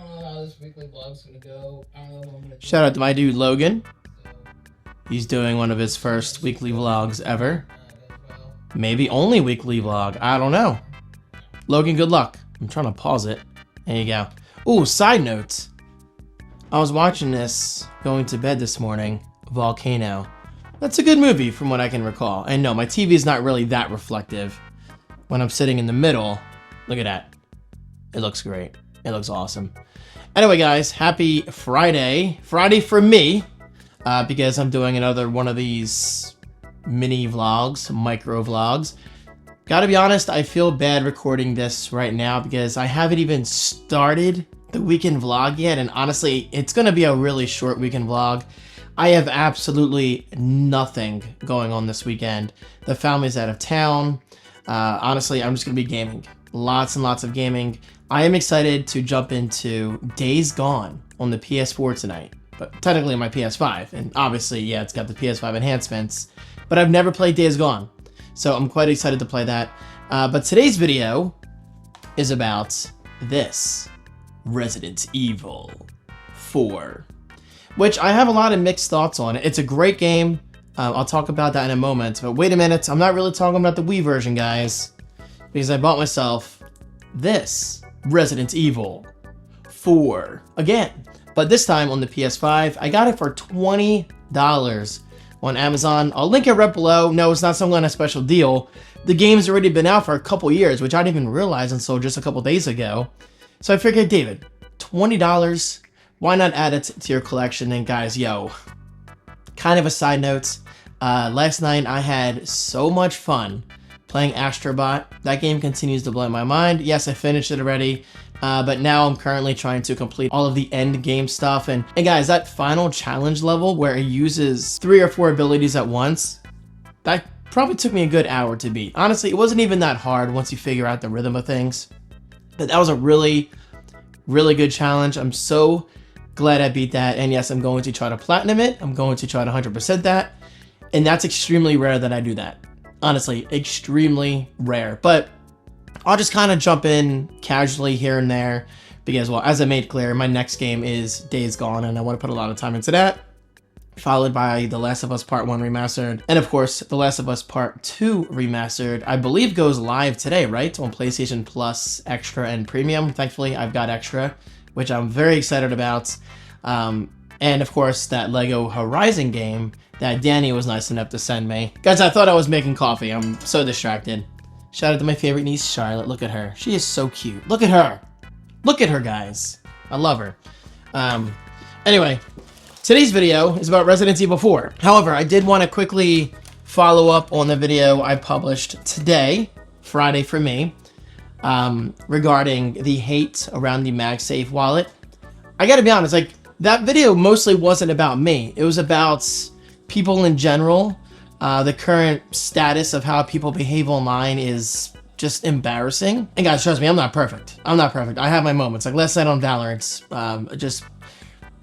don't know how this weekly vlog's gonna go. I don't know if I'm gonna. Shout out to my dude Logan. He's doing one of his first weekly vlogs ever. Maybe only weekly vlog. I don't know. Logan, good luck. I'm trying to pause it. There you go. Ooh, side note. I was watching this going to bed this morning. Volcano. That's a good movie from what I can recall. And no, my TV is not really that reflective. When I'm sitting in the middle, look at that. It looks great. It looks awesome. Anyway, guys, happy Friday. Friday for me, because I'm doing another one of these mini vlogs, micro vlogs. Gotta be honest, I feel bad recording this right now because I haven't even started the weekend vlog yet, and honestly, it's gonna be a really short weekend vlog. I have absolutely nothing going on this weekend. The family's out of town. Honestly, I'm just gonna be gaming. Lots and lots of gaming. I am excited to jump into Days Gone on the PS4 tonight, but technically my PS5, and obviously, yeah, it's got the PS5 enhancements, but I've never played Days Gone, so I'm quite excited to play that. But today's video is about this, Resident Evil 4, which I have a lot of mixed thoughts on. It's a great game. I'll talk about that in a moment, but wait a minute, I'm not really talking about the Wii version, guys, because I bought myself this, Resident Evil 4 again, but this time on the PS5. I got it for $20 on Amazon. I'll link it right below. No, it's not some kind of special deal. The game's already been out for a couple years, which I didn't even realize until just a couple days ago. So I figured, David, $20, why not add it to your collection? And guys, yo, kind of a side note, last night I had so much fun playing Astrobot. That game continues to blow my mind. Yes, I finished it already, but now I'm currently trying to complete all of the end game stuff. And guys, that final challenge level where it uses 3 or 4 abilities at once, that probably took me a good hour to beat. Honestly, it wasn't even that hard once you figure out the rhythm of things. But that was a really, really good challenge. I'm so glad I beat that. And yes, I'm going to try to platinum it. I'm going to try to 100% that. And that's extremely rare that I do that. Honestly, extremely rare. But I'll just kind of jump in casually here and there because, well, as I made clear, my next game is Days Gone, and I want to put a lot of time into that, followed by The Last of Us Part 1 Remastered, and of course, The Last of Us Part 2 Remastered, I believe goes live today, right? On PlayStation Plus, Extra, and Premium. Thankfully, I've got Extra, which I'm very excited about. And of course, that Lego Horizon game that Danny was nice enough to send me. Guys, I thought I was making coffee. I'm so distracted. Shout out to my favorite niece, Charlotte. Look at her. She is so cute. Look at her. Look at her, guys. I love her. Anyway, today's video is about Resident Evil 4. However, I did want to quickly follow up on the video I published today, Friday for me, regarding the hate around the MagSafe wallet. I gotta be honest, like, that video mostly wasn't about me. It was about people in general. The current status of how people behave online is just embarrassing. And guys, trust me, I'm not perfect. I'm not perfect. I have my moments. Like last night on Valorant, just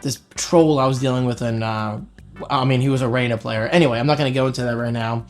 this troll I was dealing with, and I mean, he was a Reyna player. Anyway, I'm not gonna go into that right now.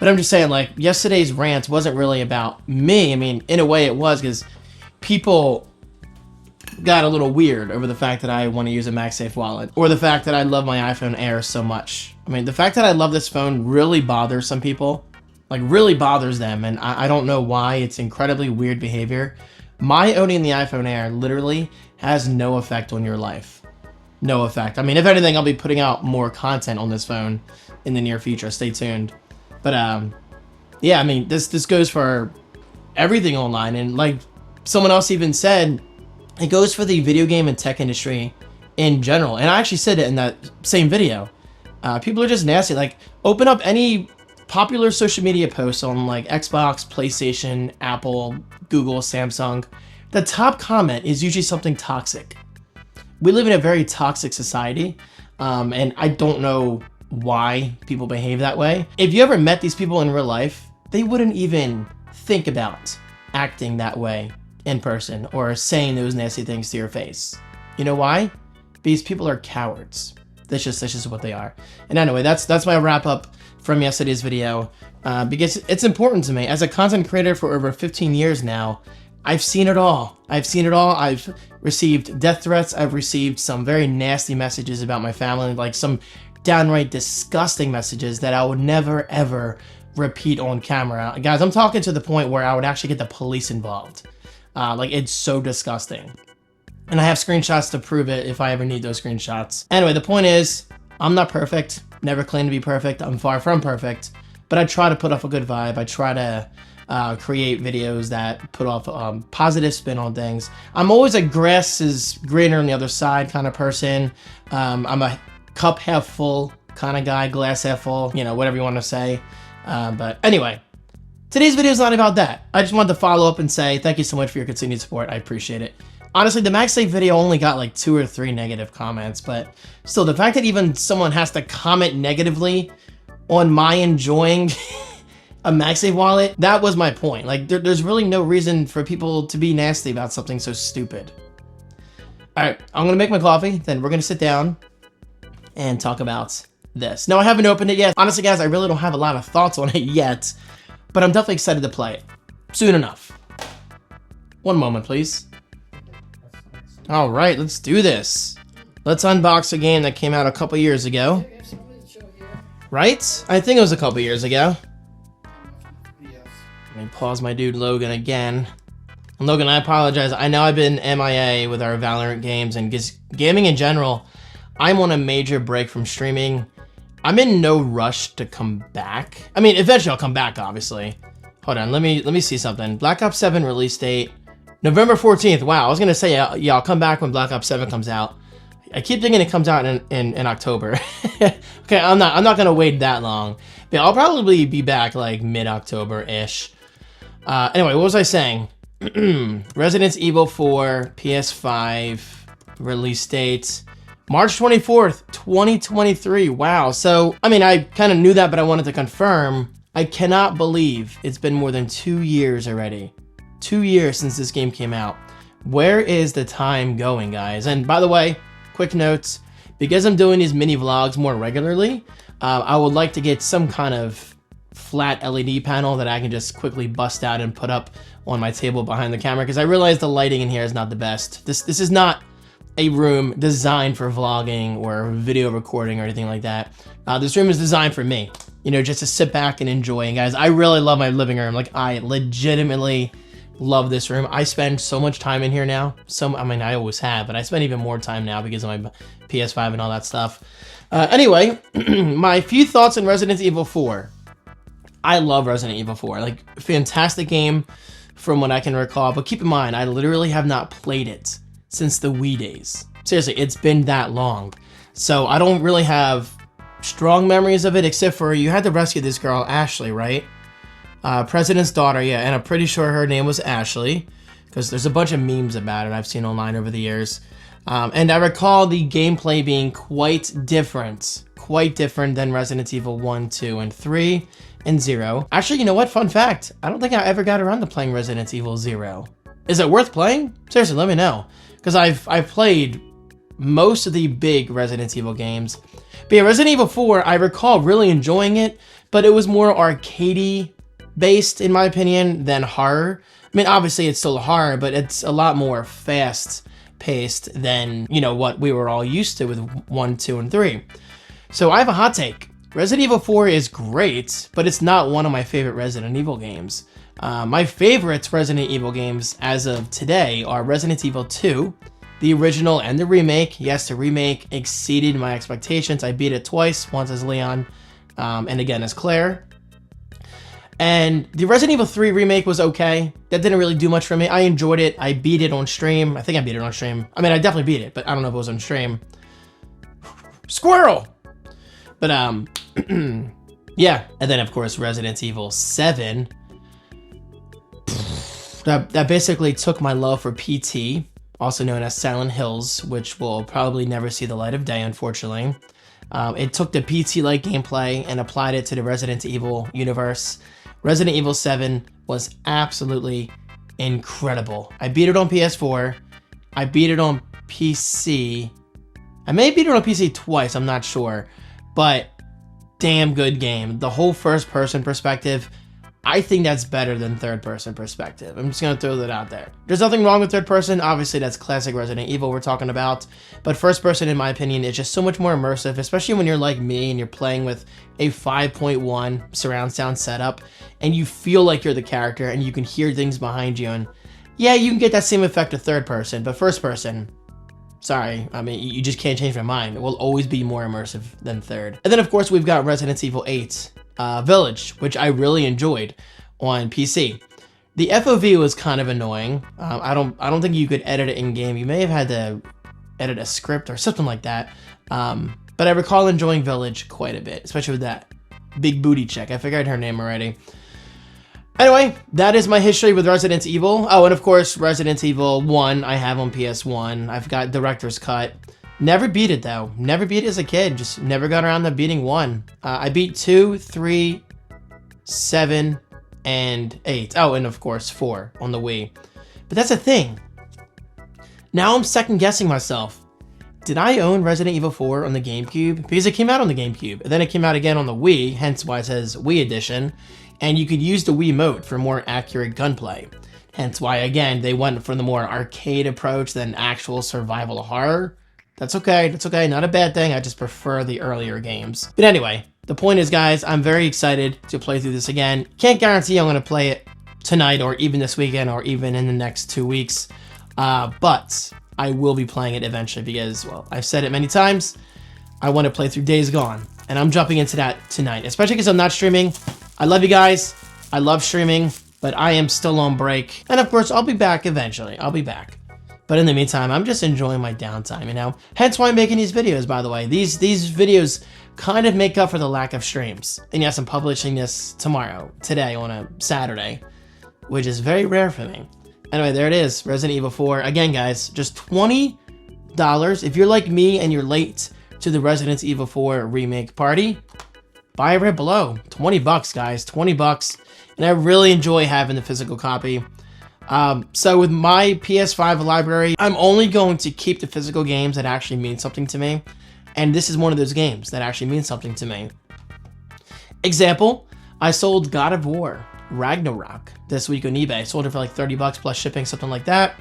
But I'm just saying, like, yesterday's rant wasn't really about me. I mean, in a way it was, because people got a little weird over the fact that I want to use a MagSafe wallet, or the fact that I love my iPhone Air so much. I mean, the fact that I love this phone really bothers some people, like really bothers them, and I don't know why. It's incredibly weird behavior. My owning the iPhone Air literally has no effect on your life. No effect. I mean, if anything, I'll be putting out more content on this phone in the near future. Stay tuned. But yeah, I mean, this goes for everything online, and like someone else even said, it goes for the video game and tech industry in general. And I actually said it in that same video. People are just nasty. Like, open up any popular social media posts on like Xbox, PlayStation, Apple, Google, Samsung. The top comment is usually something toxic. We live in a very toxic society, and I don't know why people behave that way. If you ever met these people in real life, they wouldn't even think about acting that way in person or saying those nasty things to your face. You know why? Because people are cowards. That's just what they are. And anyway, that's my wrap up from yesterday's video, because it's important to me. As a content creator for over 15 years now, I've seen it all. I've seen it all. I've received death threats. I've received some very nasty messages about my family, like some downright disgusting messages that I would never ever repeat on camera. Guys, I'm talking to the point where I would actually get the police involved. Like, it's so disgusting. And I have screenshots to prove it if I ever need those screenshots. Anyway, the point is, I'm not perfect. Never claim to be perfect. I'm far from perfect. But I try to put off a good vibe. I try to create videos that put off positive spin on things. I'm always a grass is greener on the other side kind of person. I'm a cup half full kind of guy, glass half full, you know, whatever you want to say. But anyway, today's video is not about that. I just wanted to follow up and say thank you so much for your continued support. I appreciate it. Honestly, the MaxSafe video only got like 2 or 3 negative comments, but still, the fact that even someone has to comment negatively on my enjoying a MaxSafe wallet, that was my point. Like, there's really no reason for people to be nasty about something so stupid. All right, I'm gonna make my coffee, then we're gonna sit down and talk about this. No, I haven't opened it yet. Honestly, guys, I really don't have a lot of thoughts on it yet, but I'm definitely excited to play it soon enough. One moment, please. All right, let's do this. Let's unbox a game that came out a couple years ago. Right? I think it was a couple years ago. Let me pause my dude Logan again. And Logan, I apologize. I know I've been MIA with our Valorant games and just gaming in general. I'm on a major break from streaming. I'm in no rush to come back. I mean, eventually I'll come back, obviously. Hold on, let me see something. Black Ops 7 release date, November 14th. Wow, I was gonna say, yeah, I'll come back when Black Ops 7 comes out. I keep thinking it comes out in October. Okay, I'm not gonna wait that long. But I'll probably be back like mid-October-ish. Anyway, what was I saying? Resident Evil 4 PS5 release date, March 24th, 2023. Wow. So, I mean, I kind of knew that, but I wanted to confirm. I cannot believe it's been more than 2 years already. 2 years since this game came out. Where is the time going, guys? And by the way, quick notes, because I'm doing these mini vlogs more regularly, I would like to get some kind of flat LED panel that I can just quickly bust out and put up on my table behind the camera, because I realize the lighting in here is not the best. This is not a room designed for vlogging or video recording or anything like that. This room is designed for me, you know, just to sit back and enjoy. And guys, I really love my living room. Like, I legitimately love this room. I spend so much time in here now. I mean, I always have, but I spend even more time now because of my PS5 and all that stuff. Anyway, my few thoughts on Resident Evil 4. I love Resident Evil 4. Like, fantastic game from what I can recall. But keep in mind, I literally have not played it since the Wii days. Seriously, it's been that long. So I don't really have strong memories of it, except for you had to rescue this girl, Ashley, right? President's daughter, yeah, and I'm pretty sure her name was Ashley, because there's a bunch of memes about it I've seen online over the years. And I recall the gameplay being quite different than Resident Evil 1, 2, and 3, and 0. Actually, you know what? Fun fact, I don't think I ever got around to playing Resident Evil 0. Is it worth playing? Seriously, let me know. Because I've played most of the big Resident Evil games. But yeah, Resident Evil 4, I recall really enjoying it, but it was more arcadey based, in my opinion, than horror. I mean, obviously it's still horror, but it's a lot more fast paced than, you know, what we were all used to with 1, 2, and 3. So I have a hot take. Resident Evil 4 is great, but it's not one of my favorite Resident Evil games. My favorite Resident Evil games as of today are Resident Evil 2, the original and the remake. Yes, the remake exceeded my expectations. I beat it twice, once as Leon, and again as Claire. And the Resident Evil 3 remake was okay. That didn't really do much for me. I enjoyed it. I beat it on stream. I think I beat it on stream. I mean, I definitely beat it, but I don't know if it was on stream. Squirrel! But, yeah. And then, of course, Resident Evil 7. That basically took my love for PT, also known as Silent Hills, which will probably never see the light of day, unfortunately. It took the PT-like gameplay and applied it to the Resident Evil universe. Resident Evil 7 was absolutely incredible. I beat it on PS4. I beat it on PC. I may have beat it on PC twice, I'm not sure. But damn good game. The whole first-person perspective, I think that's better than third person perspective. I'm just gonna throw that out there. There's nothing wrong with third person. Obviously, that's classic Resident Evil we're talking about. But first person, in my opinion, is just so much more immersive, especially when you're like me and you're playing with a 5.1 surround sound setup and you feel like you're the character and you can hear things behind you. And yeah, you can get that same effect of third person, but first person, sorry, I mean, you just can't change my mind. It will always be more immersive than third. And then, of course, we've got Resident Evil 8 Village, which I really enjoyed on PC. The FOV was kind of annoying. I don't think you could edit it in game. You may have had to edit a script or something like that. But I recall enjoying Village quite a bit, especially with that big booty chick. I figured her name already. Anyway, that is my history with Resident Evil. Oh, and of course, Resident Evil 1 I have on PS1. I've got Director's Cut. Never beat it, though. Never beat it as a kid. Just never got around to beating 1. I beat 2, 3, 7, and 8. Oh, and of course, 4 on the Wii. But that's the thing. Now I'm second-guessing myself. Did I own Resident Evil 4 on the GameCube? Because it came out on the GameCube. And then it came out again on the Wii, hence why it says Wii Edition. And you could use the Wiimote for more accurate gunplay. Hence why, again, they went for the more arcade approach than actual survival horror. That's okay, not a bad thing, I just prefer the earlier games. But anyway, the point is, guys, I'm very excited to play through this again. Can't guarantee I'm going to play it tonight or even this weekend or even in the next 2 weeks. But I will be playing it eventually because, well, I've said it many times, I want to play through Days Gone. And I'm jumping into that tonight, especially because I'm not streaming. I love you guys, I love streaming, but I am still on break. And of course, I'll be back eventually, I'll be back. But in the meantime, I'm just enjoying my downtime, you know? Hence why I'm making these videos, by the way. These videos kind of make up for the lack of streams. And yes, I'm publishing this today on a Saturday, which is very rare for me. Anyway, there it is, Resident Evil 4. Again, guys, just $20. If you're like me and you're late to the Resident Evil 4 remake party, buy it right below. 20 bucks, guys, 20 bucks. And I really enjoy having the physical copy. So with my PS5 library, I'm only going to keep the physical games that actually mean something to me. And this is one of those games that actually means something to me. Example, I sold God of War Ragnarok this week on eBay. I sold it for like 30 bucks plus shipping, something like that.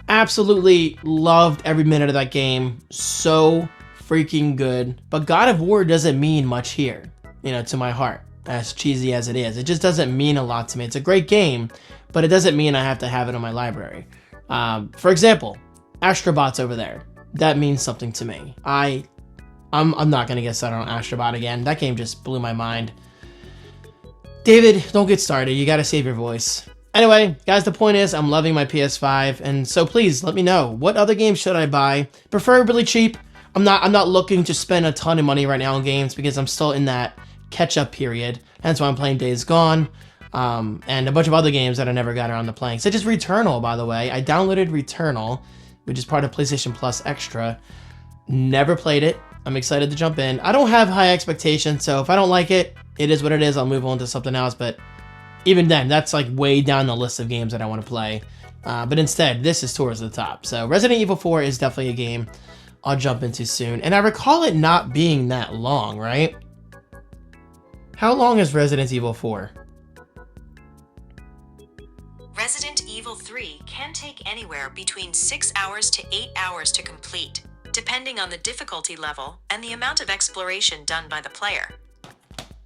Absolutely loved every minute of that game. So freaking good. But God of War doesn't mean much here, you know, to my heart. As cheesy as it is, it just doesn't mean a lot to me. It's a great game, but it doesn't mean I have to have it in my library. For example, Astrobot's over there. That means something to me. I'm not gonna get started on Astrobot again. That game just blew my mind. David, don't get started. You gotta save your voice. Anyway, guys, the point is I'm loving my PS5, and so please let me know, what other games should I buy? Preferably cheap. I'm not looking to spend a ton of money right now on games because I'm still in that catch-up period. Hence why I'm playing Days Gone, and a bunch of other games that I never got around to playing, such as Returnal, by the way. I downloaded Returnal, which is part of PlayStation Plus Extra. Never played it. I'm excited to jump in. I don't have high expectations, so if I don't like it, it is what it is. I'll move on to something else, but even then, that's like way down the list of games that I want to play. But instead, this is towards the top. So Resident Evil 4 is definitely a game I'll jump into soon. And I recall it not being that long, right? How long is Resident Evil 4? Resident Evil 3 can take anywhere between 6 hours to 8 hours to complete, depending on the difficulty level and the amount of exploration done by the player.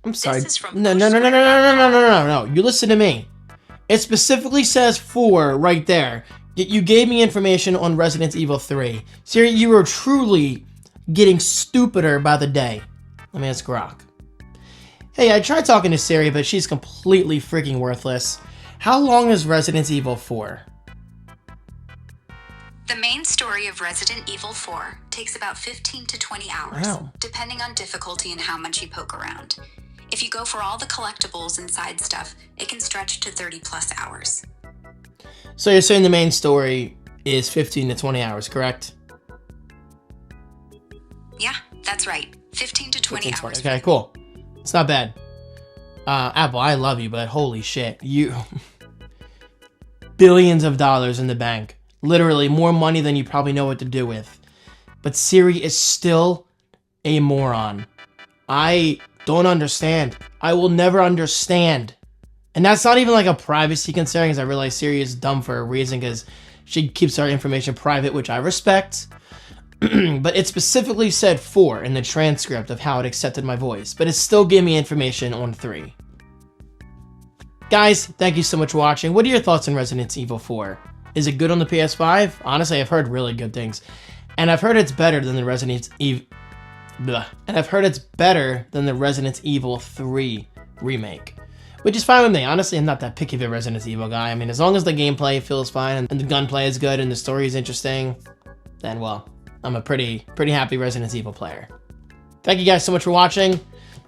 I'm sorry. This is from No. You listen to me. It specifically says 4 right there. Yet you gave me information on Resident Evil 3. Siri, you are truly getting stupider by the day. Let me ask Grok. Hey, I tried talking to Siri, but she's completely freaking worthless. How long is Resident Evil 4? The main story of Resident Evil 4 takes about 15 to 20 hours, Wow. depending on difficulty and how much you poke around. If you go for all the collectibles and side stuff, it can stretch to 30 plus hours. So you're saying the main story is 15 to 20 hours, correct? Yeah, that's right. 15 to 20 hours. Okay, cool. It's not bad. Apple, I love you, but holy shit. You... billions of dollars in the bank. Literally, more money than you probably know what to do with. But Siri is still a moron. I don't understand. I will never understand And that's not even like a privacy concern, because I realize Siri is dumb for a reason, because she keeps our information private, which I respect. But it specifically said 4 in the transcript of how it accepted my voice, but it still gave me information on 3. Guys, thank you so much for watching. What are your thoughts on Resident Evil 4? Is it good on the PS5? Honestly, I've heard really good things. And I've heard it's better than the Resident Evil 3 remake. Which is fine with me. Honestly, I'm not that picky of a Resident Evil guy. I mean, as long as the gameplay feels fine and the gunplay is good and the story is interesting, then, well, I'm a pretty happy Resident Evil player. Thank you guys so much for watching,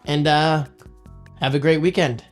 and have a great weekend.